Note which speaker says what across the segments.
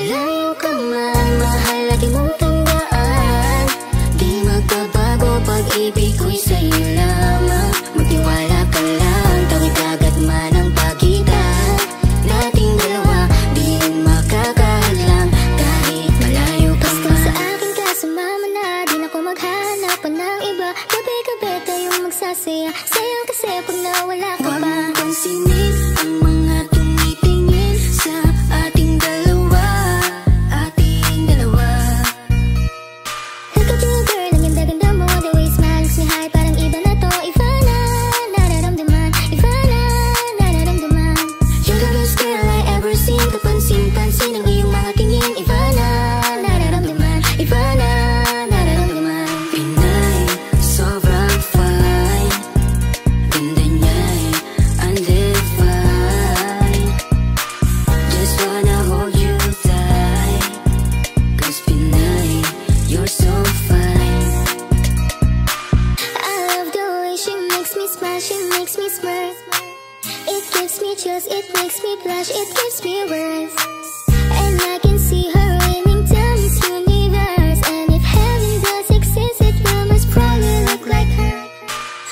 Speaker 1: malayo ka man, mahal lagi mong tandaan. Di magbabago, pag-ibig ko'y sa'yo lamang. Magtiwala ka lang, tawid dagat man ang pagitan nating dalawa, di yun makakahadlang kahit malayo ka man. Basta sa akin ka, sumama na, di na ko maghanap pa ng iba. Gabi-gabi tayong magsasaya, sayang kasi pag nawala ka pa. Huwag mong pansinin ang mga tumitingin sa ating dalawa, ating dalawa. Look at you girl, ang ganda-ganda mo, the way you smile makes me high, parang iba na to. Iba na, nararamdaman, iba na, nararamdaman. You're the best girl I ever seen, kapansin-pansin ang iyong mga tingin. Iba na, nararamdaman, iba na, nararamdaman. Pinay, sobrang fine, ganda niya'y undefined. Just wanna hold you tight, 'cause Pinay, you're so fine. I love the way she makes me smile, she makes me smirk. It gives me chills, it makes me blush, it gives me words. And I can see her winning down this universe. And if heaven does exist, it will most probably look like her.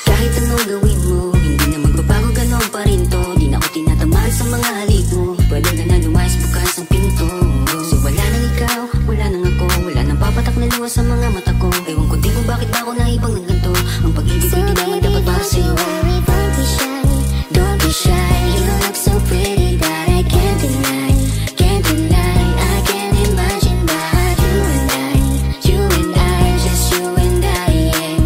Speaker 1: Kahit anong gawin mo, hindi na magbabago, ganon pa rin to. Di na ako tinatamaan sa mga halik mo. Pwede ka na lumayas, bukas ang pinto. So wala nang ikaw, wala nang ako, wala nang papatak na luha sa mga mata ko. Ewan ko din kung bakit ba ako naibang ng ganito. Ang pag-ibig ay di naman dapat para sa'yo. Don't be shy, don't be shy. You look so pretty that I can't deny, can't deny. I can't imagine but you and I, just you and I, yeah.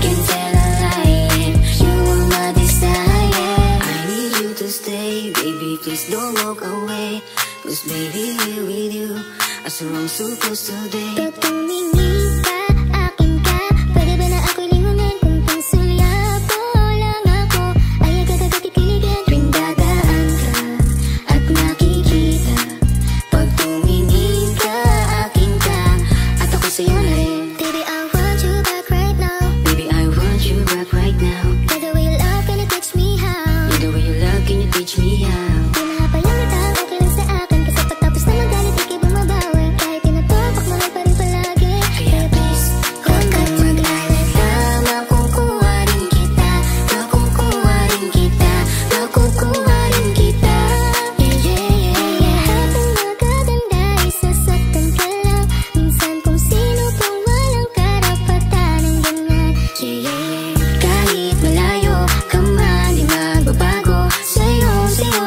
Speaker 1: Can't tell a lie, yeah. You are my desire. I need you to stay, baby, please don't walk away. 'Cause baby, here with you, as I'm supposed to day. Pag tumingin ka, akin ka, pwede ba na ako'y lingunin? Kung pangsulyapo lang ako, ay agad-agad kikiligan. Tuwing dadaan ka at nakikita, pag tumingin ka, akin ka, at ako sa'yo na rin. Baby, I want you back right now. Baby, I want you back right now. By the way you love, can you teach me how? By the way you love, can you teach me how? Di mahapalang okay lang sa akin, kasi pagtapos na magalit, ikay bumabawi. Kahit tinatapok, mahal pa rin palagi. Kaya please, huwag kang mag-alala, makukuha rin kita, makukuha rin kita, makukuha rin kita. Yeah, yeah, yeah, yeah. Lahat ng magaganda ay sasaktan ka lang. Minsan kung sino pang walang karapatan ng ganyan. Yeah, yeah, yeah. Kahit malayo ka man, di magbabago. Sa'yo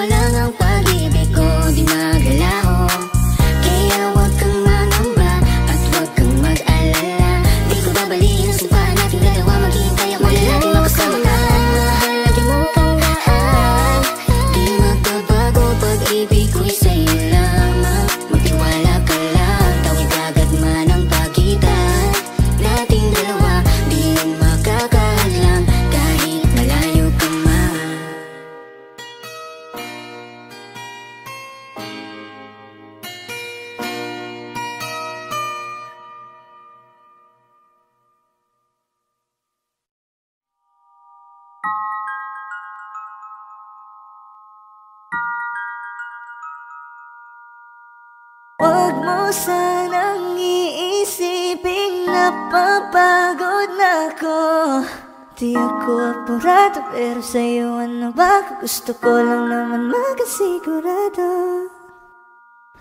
Speaker 1: lang ang pag-ibig ko, di magalaho. Kaya huwag kang mangamba at huwag kang mag-alala. Di ko babaliin ang sumpahan nating dalawa, maghihintay ako na lagi makasama ka. Mahal lagi mong tandaan, di magbabago, pag-ibig ko'y sa'yo lamang. Magtiwala ka lang, tawid dagat man ang pagitan nating dalawa, di yun makakahadlang kahit malayo ka man.
Speaker 2: Huwag mo sanang iisiping napapagod na ako. Di ako apurado, pero sa'yo ano ba? Gusto ko lang naman makasigurado.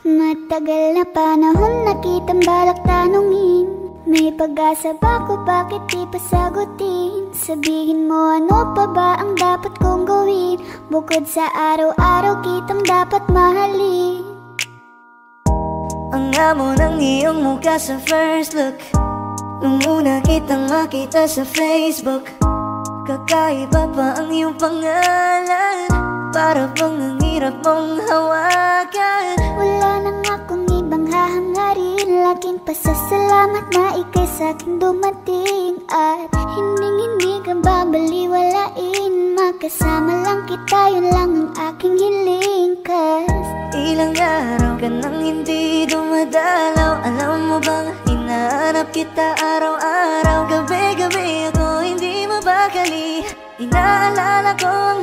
Speaker 3: Matagal na panahon na kitang balak tanungin. May pag-asa ba ko, bakit di pa sagutin? Sabihin mo ano pa ba ang dapat kong gawin? Bukod sa araw-araw kitang dapat mahalin.
Speaker 2: Ang amo ng iyong mukha sa first look, nung una kitang makita sa Facebook. Kakaiba pa ang iyong pangalan, para bang ang hirap mong hawakan.
Speaker 3: Wala nang akong ibang hahangarin, laking pasasalamat na ikay sa'king dumating. At hindi ka babaliwalain, makasama lang kita, yun lang ang aking hiling. 'Cause
Speaker 2: ilang araw ka nang hindi dumadalaw. Alam mo bang hinahanap kita araw-araw? Gabi-gabi ako hindi mabakali, inaalala ko ang